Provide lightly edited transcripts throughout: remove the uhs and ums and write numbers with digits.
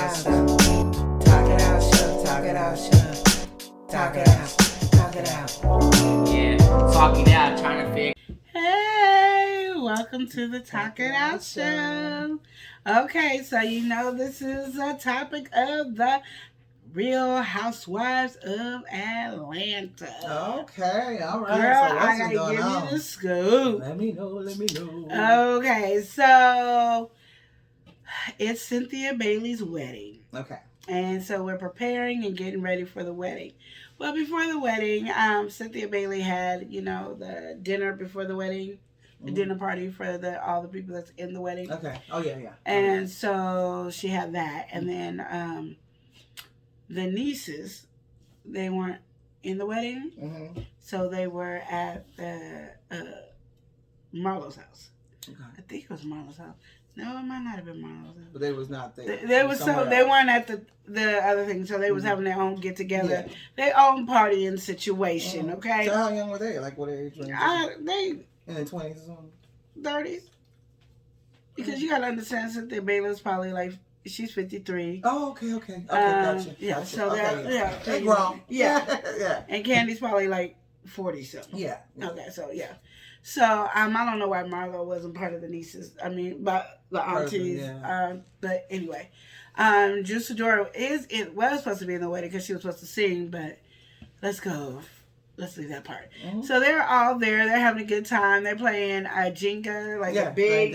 out. Talk it out, show. Talk it out, show. Talk it out. Talk it out. Yeah, talking out, trying to figure. Hey, welcome to the Talk It Out Show. Okay, so you know this is a topic of the Real Housewives of Atlanta. Okay, all right. Girl, so I gotta give you the scoop. Let me know. Okay, so it's Cynthia Bailey's wedding. Okay. And so we're preparing and getting ready for the wedding. Well, before the wedding, Cynthia Bailey had, the dinner before the wedding, the dinner party for all the people that's in the wedding. Okay. Oh, yeah. And so she had that. And then the nieces, they weren't in the wedding. Mm-hmm. So they were at the Marlo's house. Okay. I think it was Marlo's house. No, it might not have been Marlo's house. But they was not there. They weren't at the other thing. So they was having their own get together, their own partying situation. Okay. So how young were they? Like what age? They in their 20s or something. 30s. Because you gotta understand, Cynthia Bailey's probably like she's 53. Oh, okay. Gotcha. Yeah. Gotcha. So they grown. Yeah. Yeah. And Candy's probably like 40 something. Yeah. Okay. So yeah. So I don't know why Marlo wasn't part of the nieces. I mean, but the aunties. Yeah. But anyway, Juice Adora was supposed to be in the wedding because she was supposed to sing. But let's leave that part. Mm-hmm. So they're all there. They're having a good time. They're playing Jenga, like a big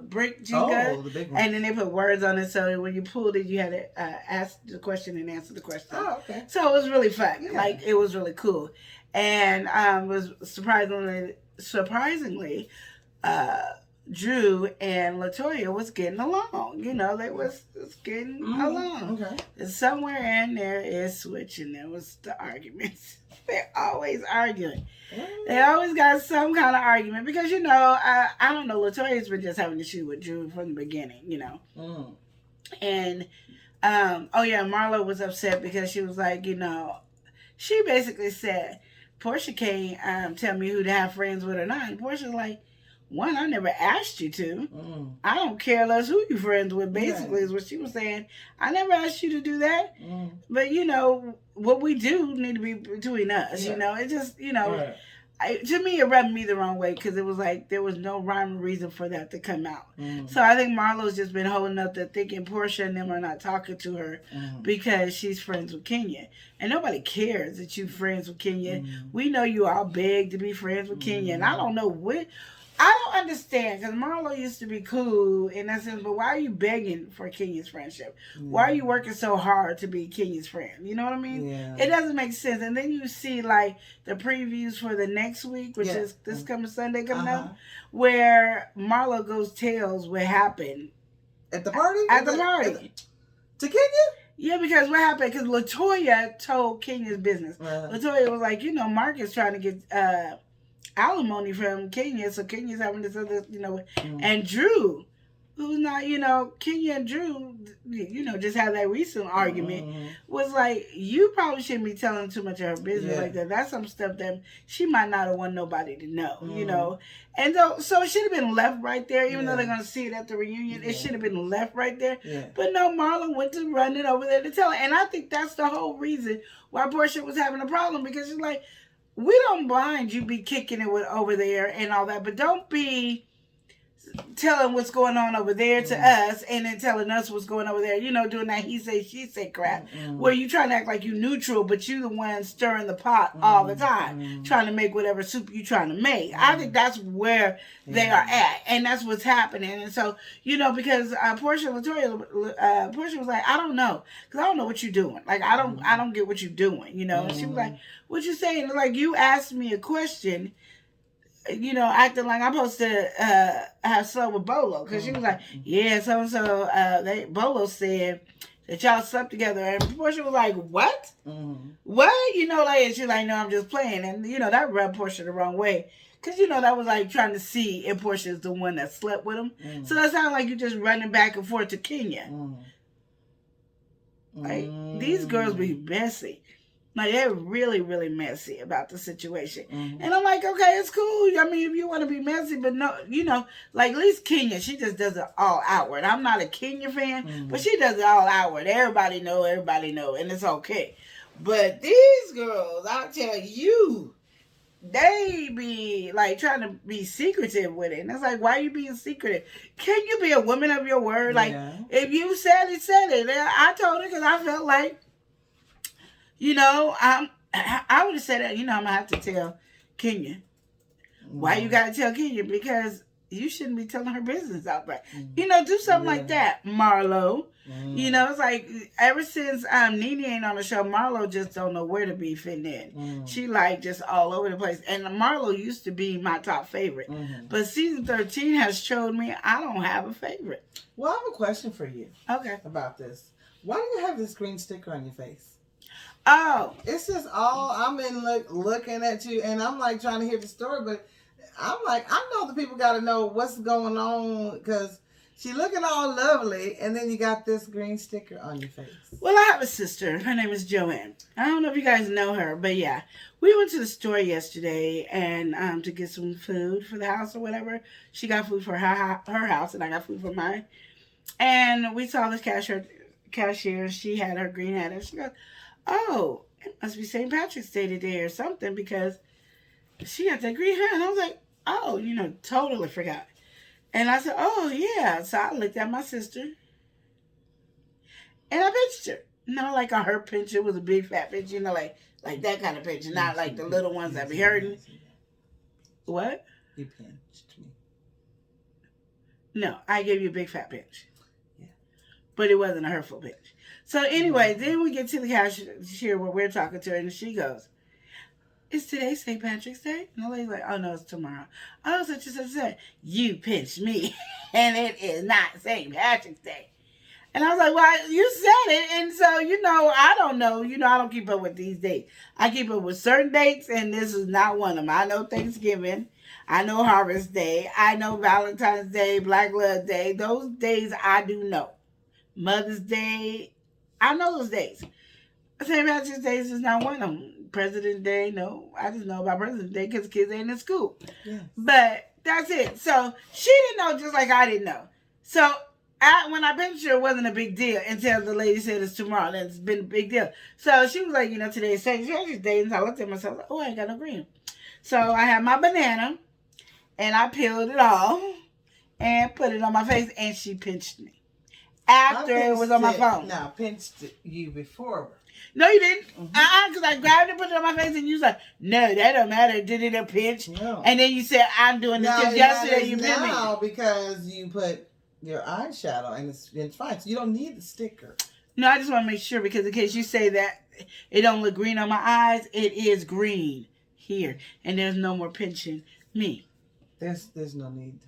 brick Jenga. Oh, the big one. And then they put words on it. So when you pulled it, you had to ask the question and answer the question. Oh, okay. So it was really fun. Yeah. Like it was really cool. And was surprisingly, Drew and LaToya was getting along. They was getting along. Okay. And somewhere in there is switching. There was the arguments. They're always arguing. They always got some kind of argument because I don't know. LaToya's been just having an issue with Drew from the beginning. And Marlo was upset because she was like, she basically said, Portia can't tell me who to have friends with or not. And Portia's like, one, I never asked you to. I don't care less who you friends with, basically, is what she was saying. I never asked you to do that. But, what we do need to be between us. It just, to me, it rubbed me the wrong way because it was like there was no rhyme or reason for that to come out. So I think Marlo's just been holding up to thinking Portia and them are not talking to her because she's friends with Kenya. And nobody cares that you're friends with Kenya. We know you all beg to be friends with Kenya. And I don't know I don't understand because Marlo used to be cool in that sense, but why are you begging for Kenya's friendship? Why are you working so hard to be Kenya's friend? You know what I mean? Yeah. It doesn't make sense. And then you see like the previews for the next week, which is this coming Sunday coming up, where Marlo tells what happened at the party. To Kenya? Yeah, because what happened? Because LaToya told Kenya's business. LaToya was like, Mark is trying to get alimony from Kenya, so Kenya's having this other, and Drew, who's not, Kenya and Drew, just had that recent argument, was like, you probably shouldn't be telling too much of her business like that. That's some stuff that she might not have want nobody to know, and so it should have been left right there, even though they're going to see it at the reunion, it should have been left right there, but no, Marlon went to run it over there to tell her, and I think that's the whole reason why Portia was having a problem, because she's like, we don't mind you be kicking it with over there and all that, but don't be telling what's going on over there to us and then telling us what's going over there. Doing that he say, she say crap. Where you trying to act like you neutral, but you the one stirring the pot all the time, trying to make whatever soup you trying to make. I think that's where they are at, and that's what's happening. And so, because Portia was like, I don't know, because I don't know what you're doing. Like, I don't get what you're doing, And she was like, what you saying? Like, you asked me a question, acting like I'm supposed to have slept with Bolo. Because she was like, yeah, so-and-so, Bolo said that y'all slept together. And Portia was like, what? What? And she's like, no, I'm just playing. And, that rubbed Portia the wrong way. Because, that was like trying to see if Portia is the one that slept with him. So that sounded like you just running back and forth to Kenya. Like, these girls be messy. Like, they're really, really messy about the situation. Mm-hmm. And I'm like, okay, it's cool. I mean, if you want to be messy, but no, like at least Kenya, she just does it all outward. I'm not a Kenya fan, but she does it all outward. Everybody know, and it's okay. But these girls, I'll tell you, they be like trying to be secretive with it. And it's like, why are you being secretive? Can you be a woman of your word? Like, if you said it, said it. I told her because I felt like, I would have said that, I'm going to have to tell Kenya. Why you got to tell Kenya? Because you shouldn't be telling her business outright. Do something like that, Marlo. It's like ever since Nene ain't on the show, Marlo just don't know where to be fitting in. She like just all over the place. And Marlo used to be my top favorite. But season 13 has showed me I don't have a favorite. Well, I have a question for you. Okay. About this. Why do you have this green sticker on your face? Oh. It's just all, I'm in looking at you, and I'm like trying to hear the story, but I'm like, I know the people got to know what's going on, because she looking all lovely, and then you got this green sticker on your face. Well, I have a sister. Her name is Joanne. I don't know if you guys know her, but yeah. We went to the store yesterday and to get some food for the house or whatever. She got food for her house, and I got food for mine. And we saw this cashier. She had her green hat, and she goes, oh, it must be St. Patrick's Day today or something, because she had that green hat. And I was like, oh, totally forgot. And I said, oh, yeah. So I looked at my sister, and I pinched her. Like on her pinch, it was a big fat pinch, like that kind of pinch, not like the little ones that be hurting. What? You pinched me. No, I gave you a big fat pinch. Yeah. But it wasn't a hurtful pinch. So anyway, then we get to the cashier where we're talking to her, and she goes, is today St. Patrick's Day? And the lady's like, oh, no, it's tomorrow. Oh, such and such. You pinched me, and it is not St. Patrick's Day. And I was like, well, you said it. And so, I don't know. I don't keep up with these dates. I keep up with certain dates, and this is not one of them. I know Thanksgiving. I know Harvest Day. I know Valentine's Day, Black Love Day. Those days I do know. Mother's Day. I know those days. St. Patrick's Day is not one of them. President's Day, no. I just know about President's Day because kids ain't in school. Yes. But that's it. So she didn't know just like I didn't know. So when I pinched her, it wasn't a big deal until the lady said it's tomorrow. And it's been a big deal. So she was like, today is St. Patrick's Day. And so I looked at myself, oh, I ain't got no green. So I had my banana, and I peeled it off and put it on my face, and she pinched me. After it was on my phone. Now, pinched you before. No, you didn't. Because I grabbed it, put it on my face, and you was like, no, that don't matter. Did it a pinch? No. And then you said, I'm doing this because yesterday you pinched me. No, because you put your eyeshadow, and it's fine. So you don't need the sticker. No, I just want to make sure, because in case you say that it don't look green on my eyes, it is green here. And there's no more pinching me. There's no need.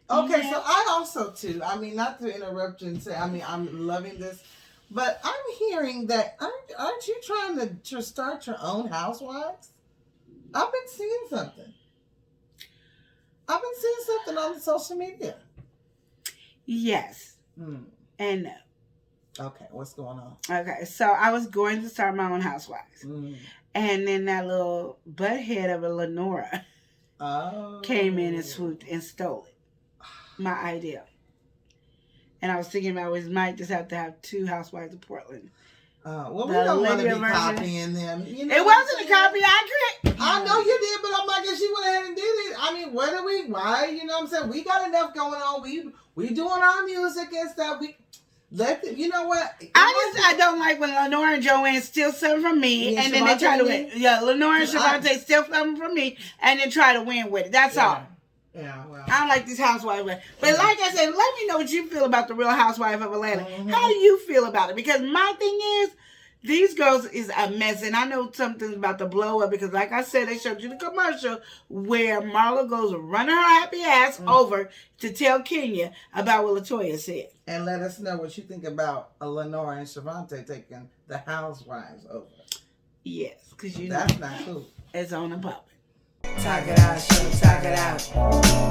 Okay, yeah. So I also, too, not to interrupt you and say, I'm loving this, but I'm hearing that, aren't you trying to start your own Housewives? I've been seeing something. On the social media. Yes. And no. Okay, what's going on? Okay, so I was going to start my own Housewives. And then that little butthead of a Lenora came in and swooped and stole it. My idea. And I was thinking about we might just have to have 2 Housewives of Portland. Well, we don't want to be copying them. It wasn't a copy. I know you did, but I'm like, if she went ahead and did it, why? You know what I'm saying? We got enough going on. We doing our music and stuff. You know what? I don't like when Lenora and Joanne steal something from me, and then they try to win. Yeah, Lenora and Shavante steal something from me, and then try to win with it. That's all. Yeah, well. I don't like these housewives. But like I said, let me know what you feel about the Real Housewife of Atlanta. How do you feel about it? Because my thing is, these girls is a mess. And I know something about the blow up because like I said, they showed you the commercial where Marla goes running her happy ass over to tell Kenya about what LaToya said. And let us know what you think about Lenora and Shavante taking the Housewives over. Yes, because that's not cool. It's on and popping. Talk it out, show, talk it out.